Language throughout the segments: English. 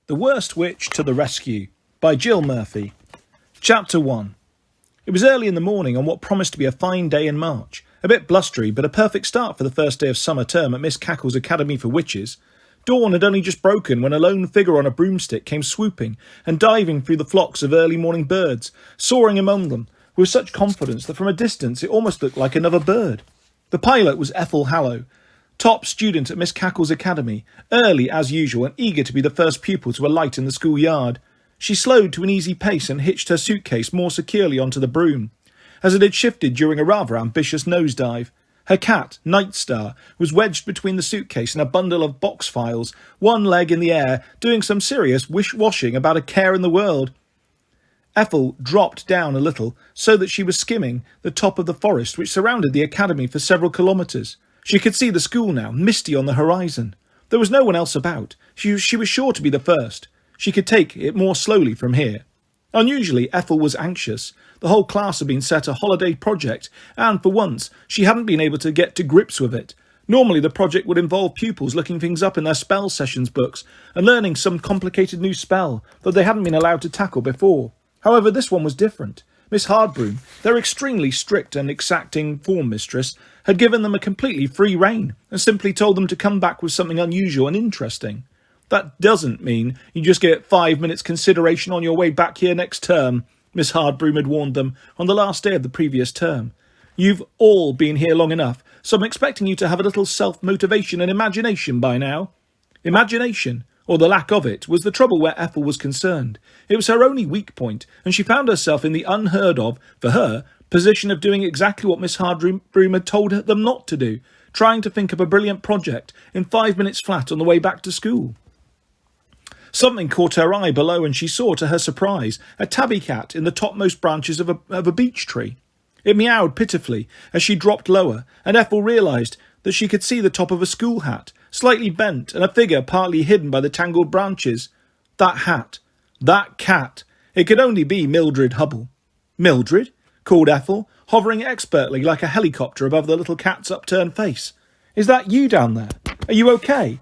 The Worst Witch to the Rescue by Jill Murphy. Chapter 1. It was early in the morning on what promised to be a fine day in March. A bit blustery, but a perfect start for the first day of summer term at Miss Cackle's Academy for Witches. Dawn had only just broken when a lone figure on a broomstick came swooping and diving through the flocks of early morning birds, soaring among them with such confidence that from a distance it almost looked like another bird. The pilot was Ethel Hallow, top student at Miss Cackle's Academy, early as usual and eager to be the first pupil to alight in the schoolyard. She slowed to an easy pace and hitched her suitcase more securely onto the broom, as it had shifted during a rather ambitious nosedive. Her cat, Nightstar, was wedged between the suitcase and a bundle of box files, one leg in the air, doing some serious wish-washing about a care in the world. Ethel dropped down a little, so that she was skimming the top of the forest which surrounded the academy for several kilometres. She could see the school now, misty on the horizon. There was no one else about. She was sure to be the first. She could take it more slowly from here. Unusually, Ethel was anxious. The whole class had been set a holiday project, and for once, she hadn't been able to get to grips with it. Normally, the project would involve pupils looking things up in their spell sessions books and learning some complicated new spell that they hadn't been allowed to tackle before. However, this one was different. Miss Hardbroom, their extremely strict and exacting form mistress, had given them a completely free rein and simply told them to come back with something unusual and interesting. That doesn't mean you just get 5 minutes consideration on your way back here next term, Miss Hardbroom had warned them on the last day of the previous term. You've all been here long enough, so I'm expecting you to have a little self-motivation and imagination by now. Imagination, or the lack of it, was the trouble where Ethel was concerned. It was her only weak point, and she found herself in the unheard of, for her, position of doing exactly what Miss Hardbroom had told them not to do, trying to think of a brilliant project in 5 minutes flat on the way back to school. Something caught her eye below, and she saw, to her surprise, a tabby cat in the topmost branches of a beech tree. It meowed pitifully as she dropped lower, and Ethel realised that she could see the top of a school hat, slightly bent, and a figure partly hidden by the tangled branches. That hat. That cat. It could only be Mildred Hubble. Mildred? Called Ethel, hovering expertly like a helicopter above the little cat's upturned face. Is that you down there? Are you okay?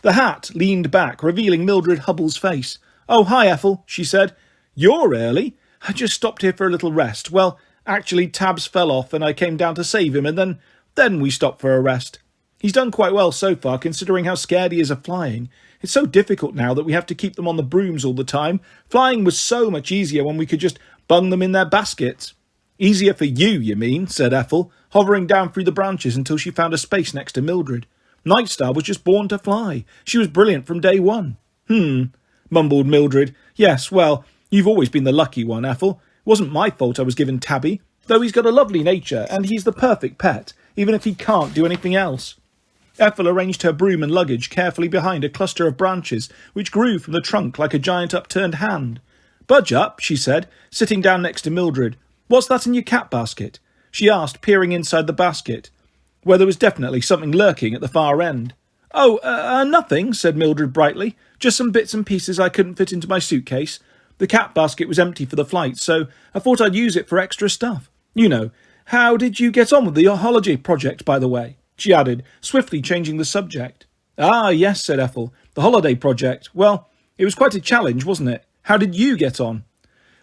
The hat leaned back, revealing Mildred Hubble's face. Oh, hi, Ethel, she said. You're early. I just stopped here for a little rest. Well, actually, Tabs fell off and I came down to save him, and then we stopped for a rest. He's done quite well so far, considering how scared he is of flying. It's so difficult now that we have to keep them on the brooms all the time. Flying was so much easier when we could just bung them in their baskets. Easier for you mean, said Ethel, hovering down through the branches until she found a space next to Mildred. Nightstar was just born to fly. She was brilliant from day one. Mumbled Mildred. Yes, well, you've always been the lucky one, Ethel. It wasn't my fault I was given Tabby, though he's got a lovely nature, and he's the perfect pet, even if he can't do anything else. Ethel arranged her broom and luggage carefully behind a cluster of branches, which grew from the trunk like a giant upturned hand. Budge up, she said, sitting down next to Mildred. What's that in your cat basket? She asked, peering inside the basket, where there was definitely something lurking at the far end. Oh, nothing, said Mildred brightly. Just some bits and pieces I couldn't fit into my suitcase. The cat basket was empty for the flight, so I thought I'd use it for extra stuff. You know, how did you get on with the holiday project, by the way? She added, swiftly changing the subject. Ah, yes, said Ethel. The holiday project. Well, it was quite a challenge, wasn't it? How did you get on?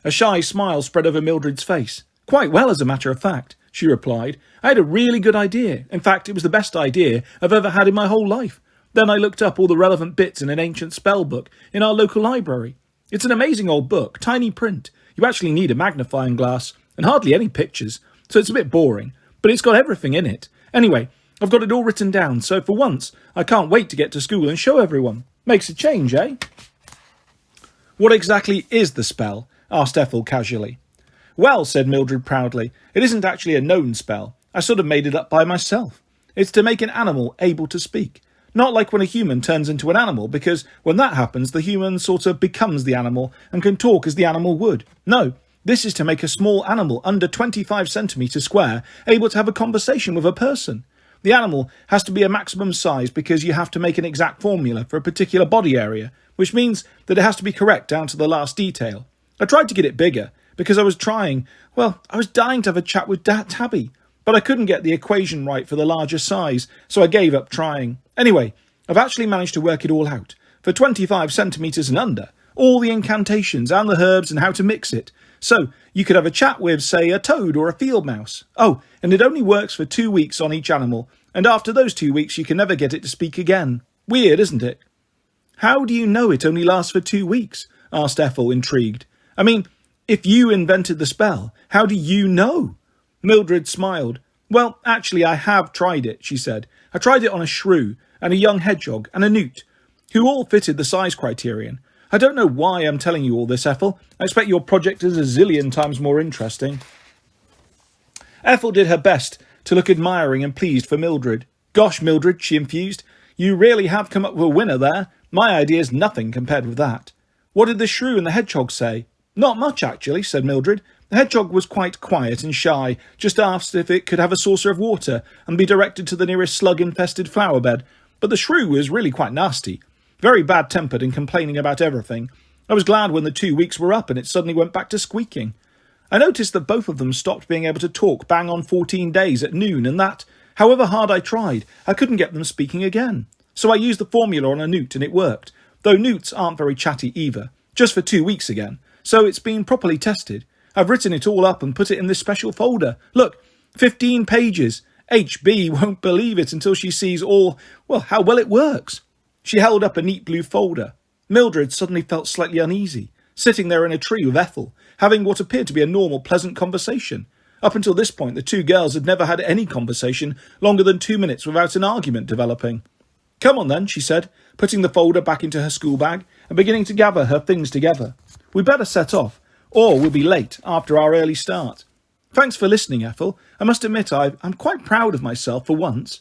A shy smile spread over Mildred's face. Quite well, as a matter of fact, she replied. I had a really good idea. In fact, it was the best idea I've ever had in my whole life. Then I looked up all the relevant bits in an ancient spell book in our local library. It's an amazing old book, tiny print. You actually need a magnifying glass, and hardly any pictures, so it's a bit boring, but it's got everything in it. Anyway, I've got it all written down, so for once, I can't wait to get to school and show everyone. Makes a change, eh? What exactly is the spell? Asked Ethel casually. Well, said Mildred proudly, it isn't actually a known spell. I sort of made it up by myself. It's to make an animal able to speak. Not like when a human turns into an animal, because when that happens, the human sort of becomes the animal and can talk as the animal would. No, this is to make a small animal under 25 centimetres square able to have a conversation with a person. The animal has to be a maximum size because you have to make an exact formula for a particular body area, which means that it has to be correct down to the last detail. I tried to get it bigger because I was dying to have a chat with Tabby, but I couldn't get the equation right for the larger size, so I gave up trying. Anyway, I've actually managed to work it all out. for 25 centimetres and under, all the incantations and the herbs and how to mix it. So you could have a chat with, say, a toad or a field mouse. Oh, and it only works for 2 weeks on each animal, and after those 2 weeks you can never get it to speak again. Weird, isn't it? How do you know it only lasts for 2 weeks? Asked Ethel, intrigued. I mean, if you invented the spell, how do you know? Mildred smiled. Well, actually, I have tried it, she said. I tried it on a shrew, and a young hedgehog, and a newt, who all fitted the size criterion. I don't know why I'm telling you all this, Ethel. I expect your project is a zillion times more interesting. Ethel did her best to look admiring and pleased for Mildred. Gosh, Mildred, she infused, you really have come up with a winner there. My idea's nothing compared with that. What did the shrew and the hedgehog say? Not much, actually, said Mildred. The hedgehog was quite quiet and shy, just asked if it could have a saucer of water and be directed to the nearest slug-infested flower bed. But the shrew was really quite nasty, very bad-tempered and complaining about everything. I was glad when the 2 weeks were up and it suddenly went back to squeaking. I noticed that both of them stopped being able to talk bang on 14 days at noon, and that, however hard I tried, I couldn't get them speaking again. So I used the formula on a newt and it worked, though newts aren't very chatty either, just for 2 weeks again. So it's been properly tested. I've written it all up and put it in this special folder. Look, 15 pages. HB won't believe it until she sees how well it works. She held up a neat blue folder. Mildred suddenly felt slightly uneasy, sitting there in a tree with Ethel, having what appeared to be a normal, pleasant conversation. Up until this point, the two girls had never had any conversation longer than 2 minutes without an argument developing. Come on then, she said, putting the folder back into her school bag and beginning to gather her things together. We'd better set off, or we'll be late after our early start. Thanks for listening, Ethel. I must admit I'm quite proud of myself for once.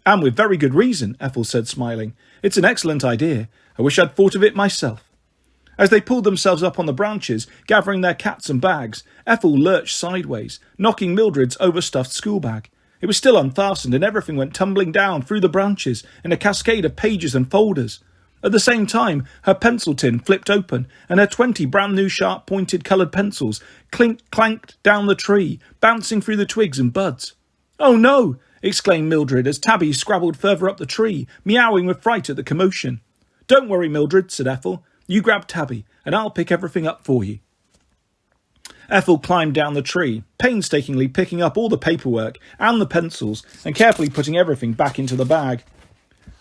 And with very good reason, Ethel said, smiling. It's an excellent idea. I wish I'd thought of it myself. As they pulled themselves up on the branches, gathering their cats and bags, Ethel lurched sideways, knocking Mildred's overstuffed school bag. It was still unfastened, and everything went tumbling down through the branches in a cascade of pages and folders. At the same time, her pencil tin flipped open, and her 20 brand-new sharp-pointed coloured pencils clanked down the tree, bouncing through the twigs and buds. "Oh, no!" exclaimed Mildred as Tabby scrabbled further up the tree, meowing with fright at the commotion. "Don't worry, Mildred," said Ethel. "You grab Tabby, and I'll pick everything up for you." Ethel climbed down the tree, painstakingly picking up all the paperwork and the pencils and carefully putting everything back into the bag.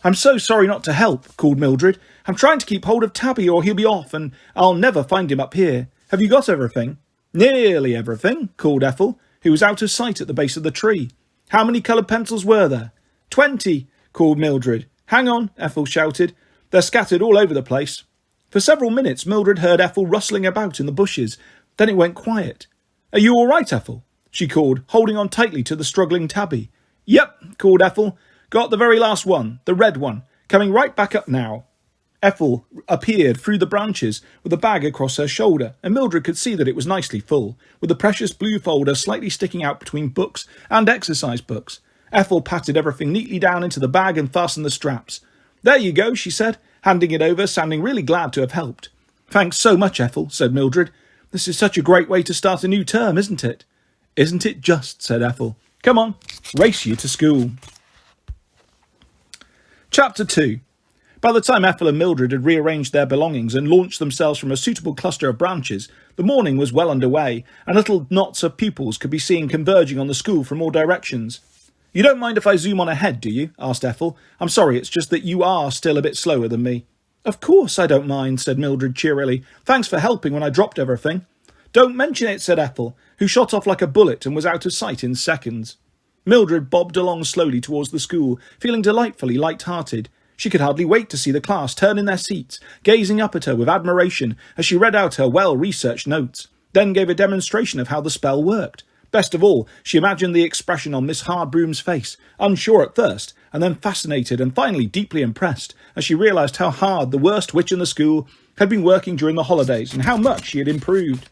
"I'm so sorry not to help," called Mildred. "I'm trying to keep hold of Tabby or he'll be off and I'll never find him up here. Have you got everything?" "Nearly everything," called Ethel, who was out of sight at the base of the tree. "How many coloured pencils were there?" 20, called Mildred. "Hang on," Ethel shouted. "They're scattered all over the place." For several minutes Mildred heard Ethel rustling about in the bushes. Then it went quiet. "Are you all right, Ethel?" she called, holding on tightly to the struggling Tabby. "Yep," called Ethel. "Got the very last one, the red one, coming right back up now." Ethel appeared through the branches with a bag across her shoulder, and Mildred could see that it was nicely full, with the precious blue folder slightly sticking out between books and exercise books. Ethel patted everything neatly down into the bag and fastened the straps. "There you go," she said, handing it over, sounding really glad to have helped. "Thanks so much, Ethel," said Mildred. "This is such a great way to start a new term, isn't it?" "Isn't it just," said Ethel. "Come on, race you to school." Chapter 2. By the time Ethel and Mildred had rearranged their belongings and launched themselves from a suitable cluster of branches, the morning was well underway, and little knots of pupils could be seen converging on the school from all directions. "You don't mind if I zoom on ahead, do you?" asked Ethel. "I'm sorry, it's just that you are still a bit slower than me." "Of course I don't mind," said Mildred cheerily. "Thanks for helping when I dropped everything." "Don't mention it," said Ethel, who shot off like a bullet and was out of sight in seconds. Mildred bobbed along slowly towards the school, feeling delightfully light-hearted. She could hardly wait to see the class turn in their seats, gazing up at her with admiration as she read out her well-researched notes, then gave a demonstration of how the spell worked. Best of all, she imagined the expression on Miss Hardbroom's face, unsure at first, and then fascinated and finally deeply impressed, as she realised how hard the worst witch in the school had been working during the holidays and how much she had improved.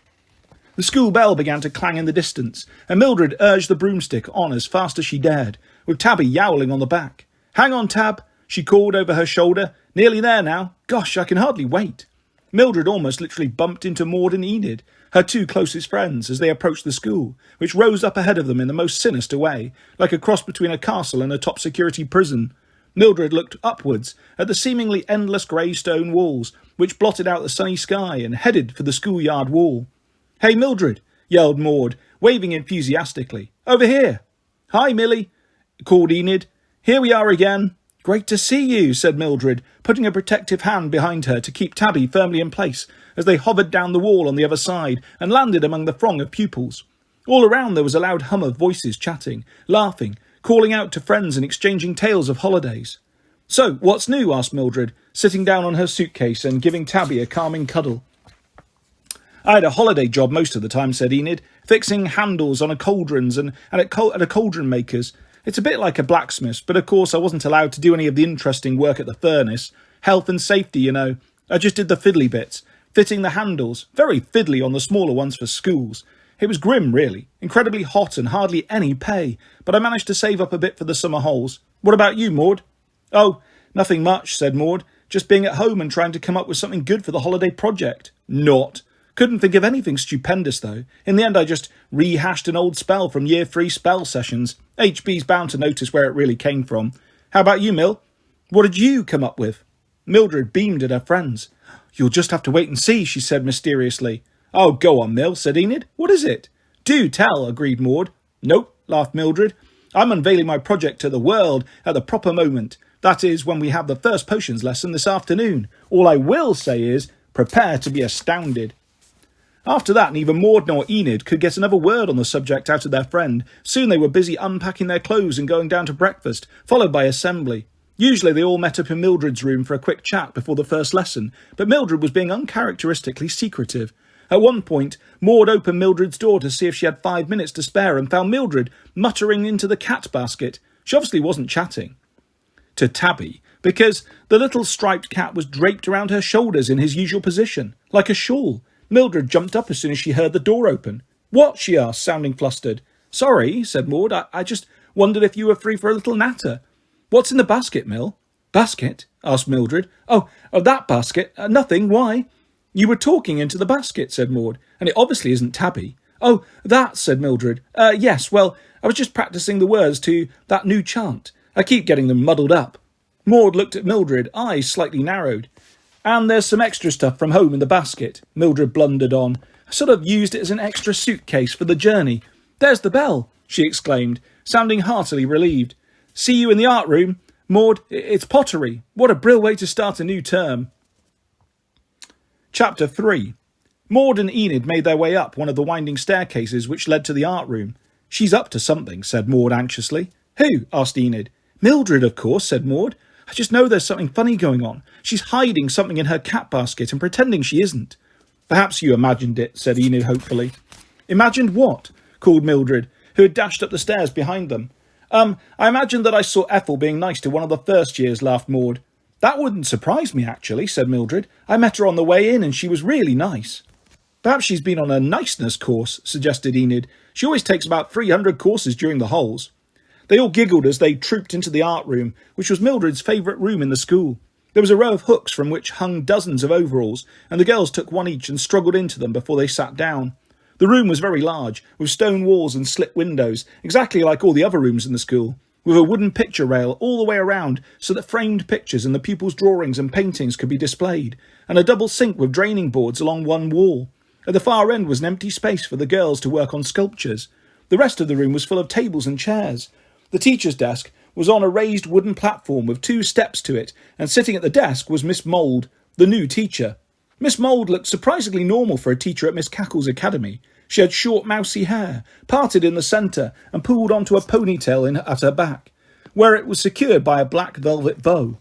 The school bell began to clang in the distance, and Mildred urged the broomstick on as fast as she dared, with Tabby yowling on the back. "Hang on, Tab," she called over her shoulder. "Nearly there now. Gosh, I can hardly wait." Mildred almost literally bumped into Maud and Enid, her two closest friends, as they approached the school, which rose up ahead of them in the most sinister way, like a cross between a castle and a top-security prison. Mildred looked upwards at the seemingly endless grey stone walls, which blotted out the sunny sky, and headed for the schoolyard wall. "Hey, Mildred!" yelled Maud, waving enthusiastically. "Over here!" "Hi, Millie!" called Enid. "Here we are again." "Great to see you," said Mildred, putting a protective hand behind her to keep Tabby firmly in place as they hovered down the wall on the other side and landed among the throng of pupils. All around there was a loud hum of voices chatting, laughing, calling out to friends and exchanging tales of holidays. "So, what's new?" asked Mildred, sitting down on her suitcase and giving Tabby a calming cuddle. "I had a holiday job most of the time," said Enid, "fixing handles on cauldrons and at a cauldron maker's. It's a bit like a blacksmith's, but of course I wasn't allowed to do any of the interesting work at the furnace. Health and safety, you know. I just did the fiddly bits, fitting the handles, very fiddly on the smaller ones for schools. It was grim, really, incredibly hot and hardly any pay, but I managed to save up a bit for the summer holes. What about you, Maud?" "Oh, nothing much," said Maud. "Just being at home and trying to come up with something good for the holiday project." "Not. Couldn't think of anything stupendous, though. In the end, I just rehashed an old spell from Year 3 spell sessions. HB's bound to notice where it really came from. How about you, Mill? What did you come up with?" Mildred beamed at her friends. "You'll just have to wait and see," she said mysteriously. "Oh, go on, Mill," said Enid. "What is it?" "Do tell," agreed Maud. "Nope," laughed Mildred. "I'm unveiling my project to the world at the proper moment. That is, when we have the first potions lesson this afternoon. All I will say is, prepare to be astounded." After that, neither Maud nor Enid could get another word on the subject out of their friend. Soon they were busy unpacking their clothes and going down to breakfast, followed by assembly. Usually they all met up in Mildred's room for a quick chat before the first lesson, but Mildred was being uncharacteristically secretive. At one point, Maud opened Mildred's door to see if she had 5 minutes to spare and found Mildred muttering into the cat basket. She obviously wasn't chatting to Tabby, because the little striped cat was draped around her shoulders in his usual position, like a shawl. Mildred jumped up as soon as she heard the door open. "What?" she asked, sounding flustered. "Sorry," said Maud. I just wondered if you were free for a little natter." "What's in the basket, Mill?" "Basket?" asked Mildred. Oh, that basket? Nothing. Why?" "You were talking into the basket," said Maud, "and it obviously isn't Tabby." "Oh, that," said Mildred. Yes, well, I was just practising the words to that new chant. I keep getting them muddled up." Maud looked at Mildred, eyes slightly narrowed. "And there's some extra stuff from home in the basket," Mildred blundered on. "I sort of used it as an extra suitcase for the journey. There's the bell," she exclaimed, sounding heartily relieved. "See you in the art room. Maud, it's pottery. What a brill way to start a new term." Chapter 3. Maud and Enid made their way up one of the winding staircases which led to the art room. "She's up to something," said Maud anxiously. "Who?" asked Enid. "Mildred, of course," said Maud. "I just know there's something funny going on. She's hiding something in her cat basket and pretending she isn't." "Perhaps you imagined it," said Enid hopefully. "Imagined what?" called Mildred, who had dashed up the stairs behind them. I imagined that I saw Ethel being nice to one of the first years," laughed Maud. "That wouldn't surprise me, actually," said Mildred. "I met her on the way in and she was really nice." "Perhaps she's been on a niceness course," suggested Enid. "She always takes about 300 courses during the holes." They all giggled as they trooped into the art room, which was Mildred's favourite room in the school. There was a row of hooks from which hung dozens of overalls, and the girls took one each and struggled into them before they sat down. The room was very large, with stone walls and slit windows, exactly like all the other rooms in the school, with a wooden picture rail all the way around so that framed pictures and the pupils' drawings and paintings could be displayed, and a double sink with draining boards along one wall. At the far end was an empty space for the girls to work on sculptures. The rest of the room was full of tables and chairs. The teacher's desk was on a raised wooden platform with 2 steps to it, and sitting at the desk was Miss Mould, the new teacher. Miss Mould looked surprisingly normal for a teacher at Miss Cackle's academy. She had short mousy hair, parted in the centre and pulled onto a ponytail at her back, where it was secured by a black velvet bow.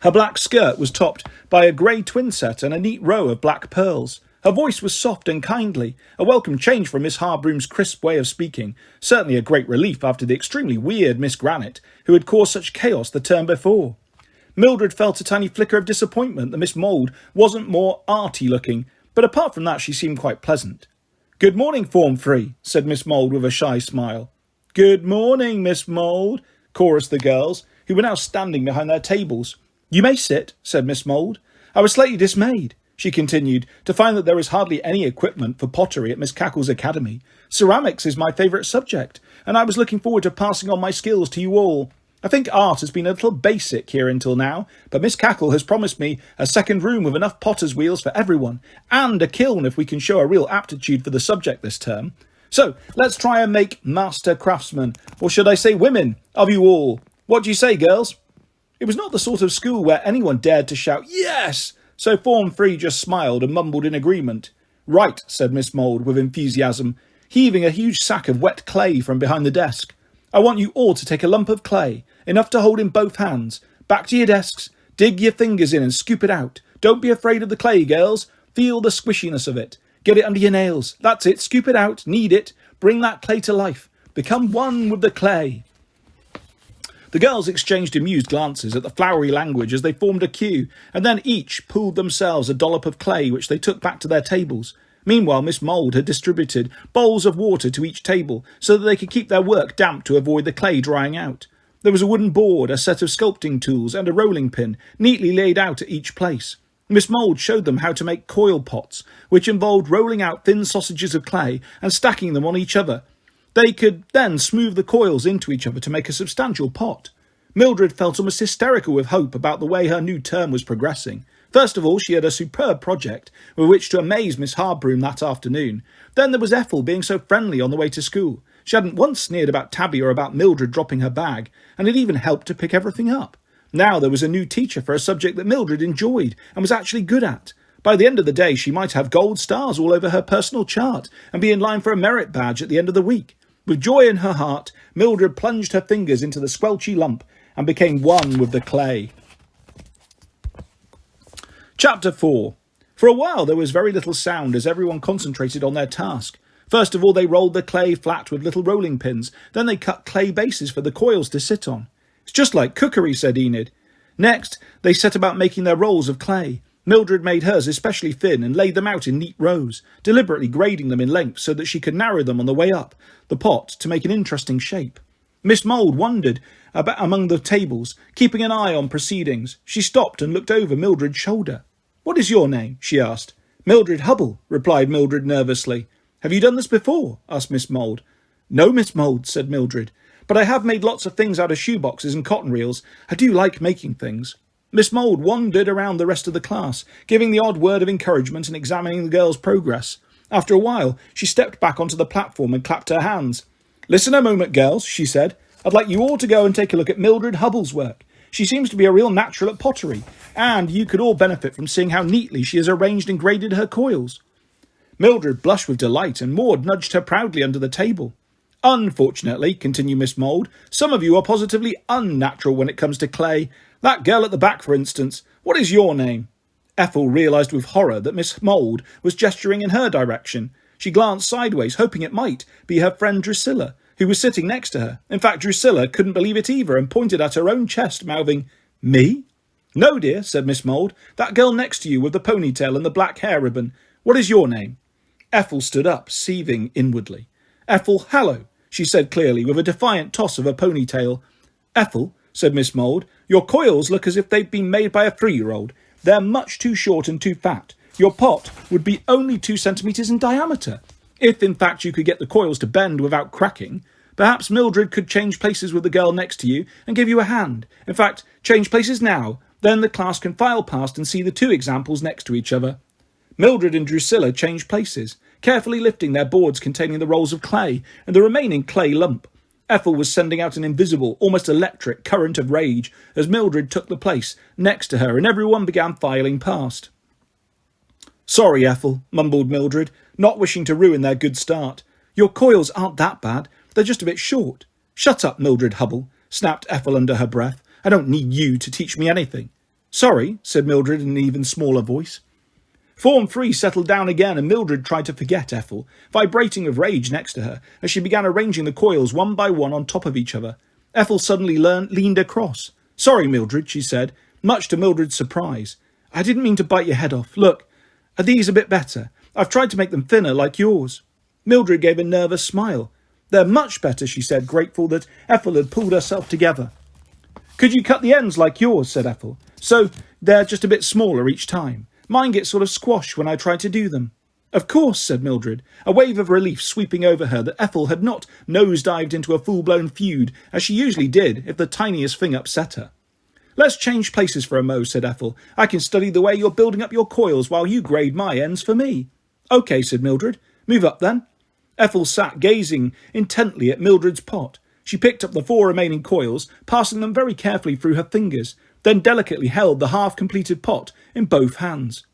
Her black skirt was topped by a grey twin set and a neat row of black pearls. Her voice was soft and kindly, a welcome change from Miss Harbroom's crisp way of speaking, certainly a great relief after the extremely weird Miss Granite, who had caused such chaos the term before. Mildred felt a tiny flicker of disappointment that Miss Mould wasn't more arty looking, but apart from that she seemed quite pleasant. "Good morning, Form 3, said Miss Mould with a shy smile. "Good morning, Miss Mould," chorused the girls, who were now standing behind their tables. "You may sit," said Miss Mould. "I was slightly dismayed," she continued, "to find that there is hardly any equipment for pottery at Miss Cackle's academy. Ceramics is my favourite subject, and I was looking forward to passing on my skills to you all. I think art has been a little basic here until now, but Miss Cackle has promised me a second room with enough potter's wheels for everyone, and a kiln if we can show a real aptitude for the subject this term. So, let's try and make master craftsmen, or should I say women, of you all. What do you say, girls? It was not the sort of school where anyone dared to shout, "Yes!" So Form 3 just smiled and mumbled in agreement. "Right," said Miss Mould with enthusiasm, heaving a huge sack of wet clay from behind the desk. "I want you all to take a lump of clay, enough to hold in both hands. Back to your desks, dig your fingers in and scoop it out. Don't be afraid of the clay, girls. Feel the squishiness of it. Get it under your nails. That's it, scoop it out, knead it, bring that clay to life. Become one with the clay." The girls exchanged amused glances at the flowery language as they formed a queue, and then each pulled themselves a dollop of clay which they took back to their tables. Meanwhile, Miss Mould had distributed bowls of water to each table so that they could keep their work damp to avoid the clay drying out. There was a wooden board, a set of sculpting tools, and a rolling pin, neatly laid out at each place. Miss Mould showed them how to make coil pots, which involved rolling out thin sausages of clay and stacking them on each other. They could then smooth the coils into each other to make a substantial pot. Mildred felt almost hysterical with hope about the way her new term was progressing. First of all, she had a superb project with which to amaze Miss Hardbroom that afternoon. Then there was Ethel being so friendly on the way to school. She hadn't once sneered about Tabby or about Mildred dropping her bag, and had even helped to pick everything up. Now there was a new teacher for a subject that Mildred enjoyed and was actually good at. By the end of the day, she might have gold stars all over her personal chart and be in line for a merit badge at the end of the week. With joy in her heart, Mildred plunged her fingers into the squelchy lump and became one with the clay. Chapter 4. For a while there was very little sound as everyone concentrated on their task. First of all they rolled the clay flat with little rolling pins, then they cut clay bases for the coils to sit on. "It's just like cookery," said Enid. Next they set about making their rolls of clay. Mildred made hers especially thin and laid them out in neat rows, deliberately grading them in length so that she could narrow them on the way up the pot to make an interesting shape. Miss Mould wandered about among the tables, keeping an eye on proceedings. She stopped and looked over Mildred's shoulder. "What is your name?" she asked. "Mildred Hubble," replied Mildred nervously. "Have you done this before?" asked Miss Mould. "No, Miss Mould," said Mildred, "but I have made lots of things out of shoeboxes and cotton reels. I do like making things." Miss Mould wandered around the rest of the class, giving the odd word of encouragement and examining the girls' progress. After a while, she stepped back onto the platform and clapped her hands. "Listen a moment, girls," she said. "I'd like you all to go and take a look at Mildred Hubble's work. She seems to be a real natural at pottery, and you could all benefit from seeing how neatly she has arranged and graded her coils." Mildred blushed with delight, and Maud nudged her proudly under the table. "Unfortunately," continued Miss Mould, "some of you are positively unnatural when it comes to clay. That girl at the back, for instance. What is your name?" Ethel realised with horror that Miss Mould was gesturing in her direction. She glanced sideways, hoping it might be her friend Drusilla, who was sitting next to her. In fact, Drusilla couldn't believe it either and pointed at her own chest, mouthing, "Me?" "No, dear," said Miss Mould. "That girl next to you with the ponytail and the black hair ribbon. What is your name?" Ethel stood up, seething inwardly. "Ethel Hallow," she said clearly, with a defiant toss of her ponytail. "Ethel," said Miss Mould, "your coils look as if they'd been made by a 3-year-old. They're much too short and too fat. Your pot would be only 2 centimetres in diameter. If, in fact, you could get the coils to bend without cracking, perhaps Mildred could change places with the girl next to you and give you a hand. In fact, change places now, then the class can file past and see the 2 examples next to each other." Mildred and Drusilla changed places, carefully lifting their boards containing the rolls of clay and the remaining clay lump. Ethel was sending out an invisible, almost electric current of rage as Mildred took the place next to her and everyone began filing past. "Sorry, Ethel," mumbled Mildred, not wishing to ruin their good start. "Your coils aren't that bad. They're just a bit short." "Shut up, Mildred Hubble," snapped Ethel under her breath. "I don't need you to teach me anything." "Sorry," said Mildred in an even smaller voice. Form 3 settled down again and Mildred tried to forget Ethel, vibrating with rage next to her, as she began arranging the coils one by one on top of each other. Ethel suddenly leaned across. "Sorry, Mildred," she said, much to Mildred's surprise. "I didn't mean to bite your head off. Look, are these a bit better? I've tried to make them thinner like yours." Mildred gave a nervous smile. "They're much better," she said, grateful that Ethel had pulled herself together. "Could you cut the ends like yours?" said Ethel. "So they're just a bit smaller each time. Mine get sort of squashed when I try to do them." Of course, said Mildred, a wave of relief sweeping over her that Ethel had not nose-dived into a full-blown feud, as she usually did if the tiniest thing upset her. Let's change places for a mo, said Ethel. I can study the way you're building up your coils while you grade my ends for me. OK, said Mildred. Move up then. Ethel sat gazing intently at Mildred's pot. She picked up the 4 remaining coils, passing them very carefully through her fingers, then delicately held the half-completed pot in both hands.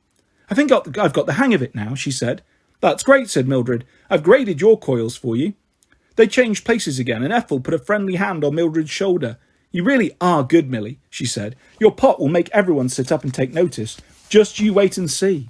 I think I've got the hang of it now, she said. That's great, said Mildred. I've graded your coils for you. They changed places again, and Ethel put a friendly hand on Mildred's shoulder. You really are good, Millie, she said. Your pot will make everyone sit up and take notice. Just you wait and see.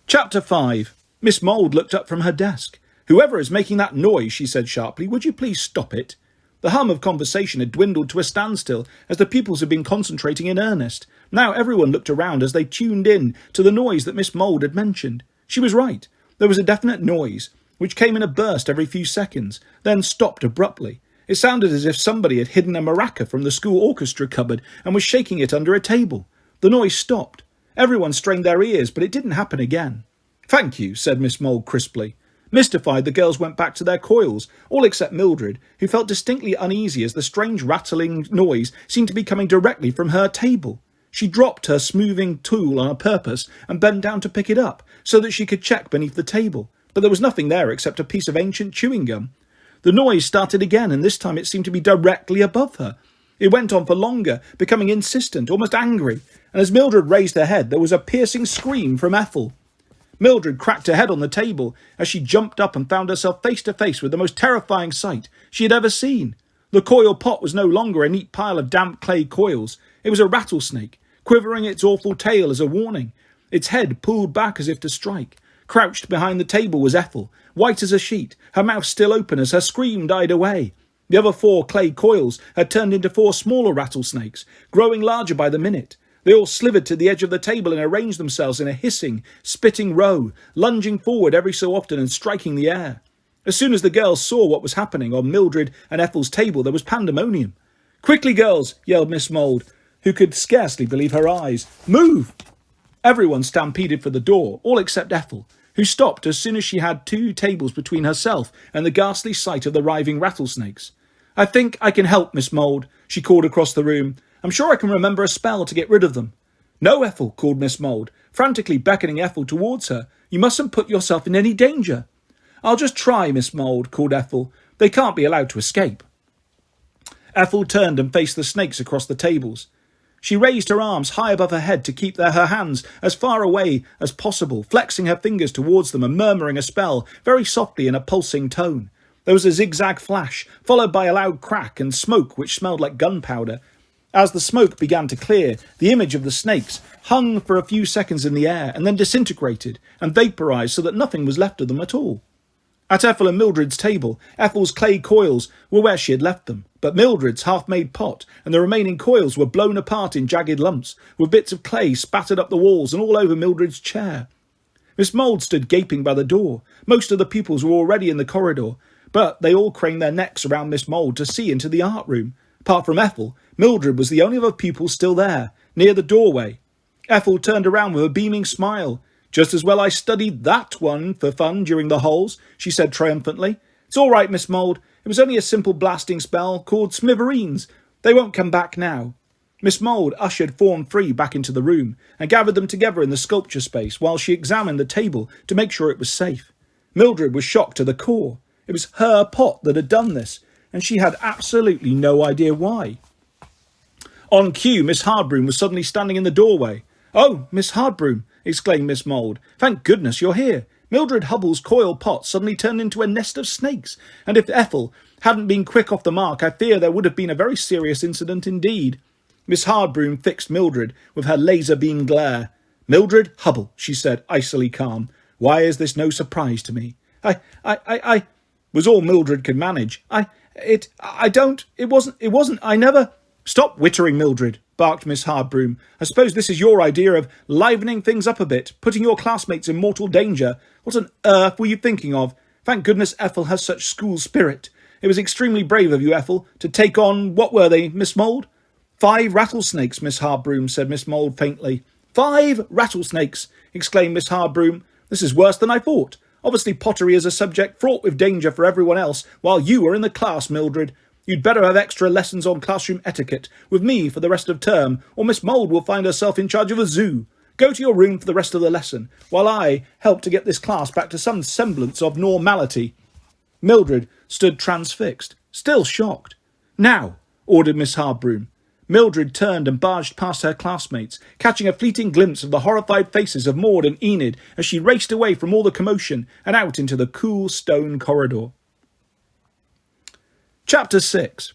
Chapter 5. Miss Mould looked up from her desk. Whoever is making that noise, she said sharply, would you please stop it? The hum of conversation had dwindled to a standstill as the pupils had been concentrating in earnest. Now everyone looked around as they tuned in to the noise that Miss Mould had mentioned. She was right. There was a definite noise, which came in a burst every few seconds, then stopped abruptly. It sounded as if somebody had hidden a maraca from the school orchestra cupboard and was shaking it under a table. The noise stopped. Everyone strained their ears, but it didn't happen again. Thank you, said Miss Mould crisply. Mystified, the girls went back to their coils, all except Mildred, who felt distinctly uneasy as the strange rattling noise seemed to be coming directly from her table. She dropped her smoothing tool on purpose and bent down to pick it up, so that she could check beneath the table, but there was nothing there except a piece of ancient chewing gum. The noise started again, and this time it seemed to be directly above her. It went on for longer, becoming insistent, almost angry, and as Mildred raised her head, there was a piercing scream from Ethel. Mildred cracked her head on the table as she jumped up and found herself face to face with the most terrifying sight she had ever seen. The coil pot was no longer a neat pile of damp clay coils. It was a rattlesnake, quivering its awful tail as a warning. Its head pulled back as if to strike. Crouched behind the table was Ethel, white as a sheet, her mouth still open as her scream died away. The other 4 clay coils had turned into 4 smaller rattlesnakes, growing larger by the minute. They all slithered to the edge of the table and arranged themselves in a hissing, spitting row, lunging forward every so often and striking the air. As soon as the girls saw what was happening on Mildred and Ethel's table, there was pandemonium. Quickly, girls, yelled Miss Mould, who could scarcely believe her eyes. Move! Everyone stampeded for the door, all except Ethel, who stopped as soon as she had 2 tables between herself and the ghastly sight of the writhing rattlesnakes. I think I can help, Miss Mould, she called across the room. I'm sure I can remember a spell to get rid of them. No, Ethel, called Miss Mould, frantically beckoning Ethel towards her. You mustn't put yourself in any danger. I'll just try, Miss Mould, called Ethel. They can't be allowed to escape. Ethel turned and faced the snakes across the tables. She raised her arms high above her head to keep her hands as far away as possible, flexing her fingers towards them and murmuring a spell very softly in a pulsing tone. There was a zigzag flash, followed by a loud crack and smoke which smelled like gunpowder. As the smoke began to clear, the image of the snakes hung for a few seconds in the air and then disintegrated and vaporized so that nothing was left of them at all. At Ethel and Mildred's table, Ethel's clay coils were where she had left them, but Mildred's half-made pot and the remaining coils were blown apart in jagged lumps, with bits of clay spattered up the walls and all over Mildred's chair. Miss Mould stood gaping by the door. Most of the pupils were already in the corridor, but they all craned their necks around Miss Mould to see into the art room. Apart from Ethel, Mildred was the only other pupil still there, near the doorway. Ethel turned around with a beaming smile. Just as well I studied that one for fun during the holes, she said triumphantly. It's all right, Miss Mould. It was only a simple blasting spell called smithereens. They won't come back now. Miss Mould ushered Form 3 back into the room and gathered them together in the sculpture space while she examined the table to make sure it was safe. Mildred was shocked to the core. It was her pot that had done this, and she had absolutely no idea why. On cue, Miss Hardbroom was suddenly standing in the doorway. Oh, Miss Hardbroom, exclaimed Miss Mould. Thank goodness you're here. Mildred Hubbell's coil pot suddenly turned into a nest of snakes, and if Ethel hadn't been quick off the mark, I fear there would have been a very serious incident indeed. Miss Hardbroom fixed Mildred with her laser beam glare. Mildred Hubbell, she said, icily calm. Why is this no surprise to me? I was all Mildred could manage. It wasn't, I never... Stop wittering, Mildred, barked Miss Hardbroom. I suppose this is your idea of livening things up a bit, putting your classmates in mortal danger. What on earth were you thinking of? Thank goodness Ethel has such school spirit. It was extremely brave of you, Ethel, to take on, what were they, Miss Mould? 5 rattlesnakes, Miss Hardbroom, said Miss Mould faintly. 5 rattlesnakes, exclaimed Miss Harbroom. This is worse than I thought. Obviously pottery is a subject fraught with danger for everyone else, while you are in the class, Mildred. You'd better have extra lessons on classroom etiquette with me for the rest of term, or Miss Mould will find herself in charge of a zoo. Go to your room for the rest of the lesson, while I help to get this class back to some semblance of normality. Mildred stood transfixed, still shocked. Now, ordered Miss Harbroom. Mildred turned and barged past her classmates, catching a fleeting glimpse of the horrified faces of Maud and Enid as she raced away from all the commotion and out into the cool stone corridor. Chapter 6.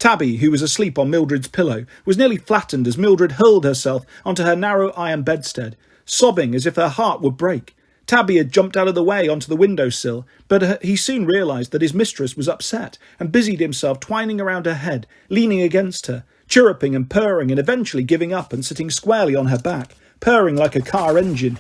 Tabby, who was asleep on Mildred's pillow, was nearly flattened as Mildred hurled herself onto her narrow iron bedstead, sobbing as if her heart would break. Tabby had jumped out of the way onto the window-sill, but he soon realised that his mistress was upset and busied himself twining around her head, leaning against her, chirruping and purring, and eventually giving up and sitting squarely on her back, purring like a car engine.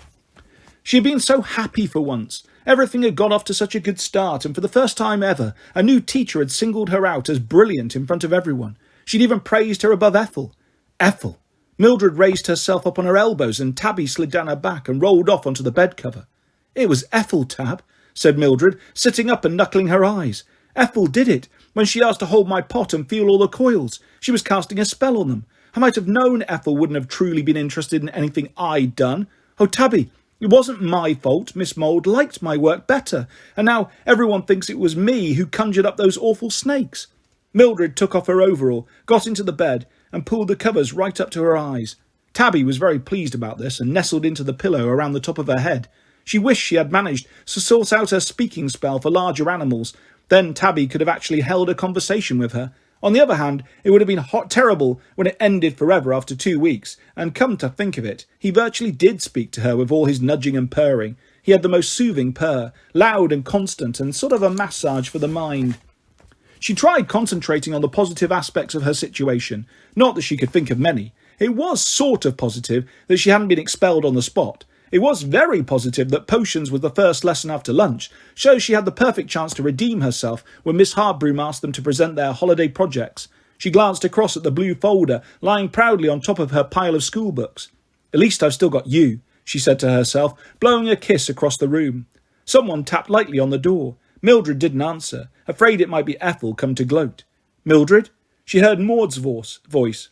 She had been so happy for once. Everything had got off to such a good start, and for the first time ever, a new teacher had singled her out as brilliant in front of everyone. She'd even praised her above Ethel. Ethel! Mildred raised herself up on her elbows, and Tabby slid down her back and rolled off onto the bed cover. It was Ethel, Tab, said Mildred, sitting up and knuckling her eyes. Ethel did it, when she asked to hold my pot and feel all the coils. She was casting a spell on them. I might have known Ethel wouldn't have truly been interested in anything I'd done. Oh, Tabby, it wasn't my fault. Miss Mould liked my work better, and now everyone thinks it was me who conjured up those awful snakes. Mildred took off her overall, got into the bed, and pulled the covers right up to her eyes. Tabby was very pleased about this and nestled into the pillow around the top of her head. She wished she had managed to sort out her speaking spell for larger animals. Then Tabby could have actually held a conversation with her. On the other hand, it would have been terrible when it ended forever after 2 weeks, and come to think of it, he virtually did speak to her with all his nudging and purring. He had the most soothing purr, loud and constant, and sort of a massage for the mind. She tried concentrating on the positive aspects of her situation, not that she could think of many. It was sort of positive that she hadn't been expelled on the spot. It was very positive that potions was the first lesson after lunch, so she had the perfect chance to redeem herself when Miss Harbroom asked them to present their holiday projects. She glanced across at the blue folder lying proudly on top of her pile of school books. At least I've still got you, she said to herself, blowing a kiss across the room. Someone tapped lightly on the door. Mildred didn't answer, afraid it might be Ethel come to gloat. Mildred? She heard Maud's voice.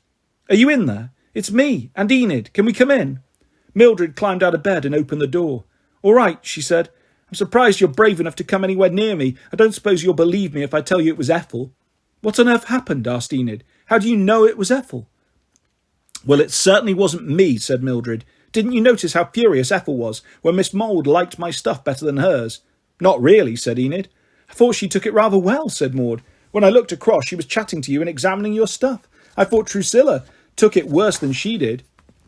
Are you in there? It's me and Enid. Can we come in? Mildred climbed out of bed and opened the door. All right, she said. I'm surprised you're brave enough to come anywhere near me. I don't suppose you'll believe me if I tell you it was Ethel. What on earth happened? Asked Enid. How do you know it was Ethel? Well, it certainly wasn't me, said Mildred. Didn't you notice how furious Ethel was when Miss Mould liked my stuff better than hers? Not really, said Enid. I thought she took it rather well, said Maud. When I looked across, she was chatting to you and examining your stuff. I thought Drusilla took it worse than she did.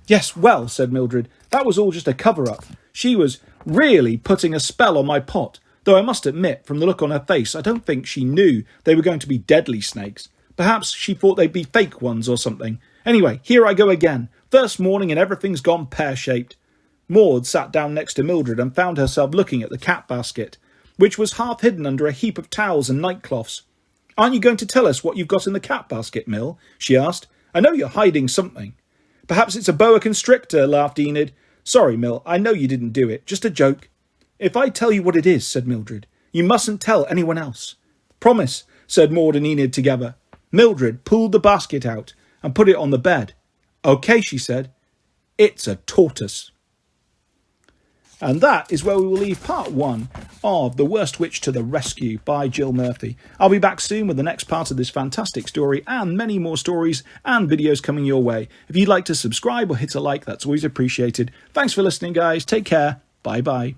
Yes, well, said Mildred, that was all just a cover-up. She was really putting a spell on my pot, though I must admit, from the look on her face, I don't think she knew they were going to be deadly snakes. Perhaps she thought they'd be fake ones or something. Anyway, here I go again. First morning and everything's gone pear-shaped. Maud sat down next to Mildred and found herself looking at the cat basket, which was half hidden under a heap of towels and nightcloths. Aren't you going to tell us what you've got in the cat basket, Mill? She asked. I know you're hiding something. Perhaps it's a boa constrictor, laughed Enid. Sorry, Mill, I know you didn't do it. Just a joke. If I tell you what it is, said Mildred, you mustn't tell anyone else. Promise, said Maud and Enid together. Mildred pulled the basket out and put it on the bed. Okay, she said. It's a tortoise. And that is where we will leave part 1 of The Worst Witch to the Rescue by Jill Murphy. I'll be back soon with the next part of this fantastic story and many more stories and videos coming your way. If you'd like to subscribe or hit a like, that's always appreciated. Thanks for listening, guys. Take care. Bye-bye.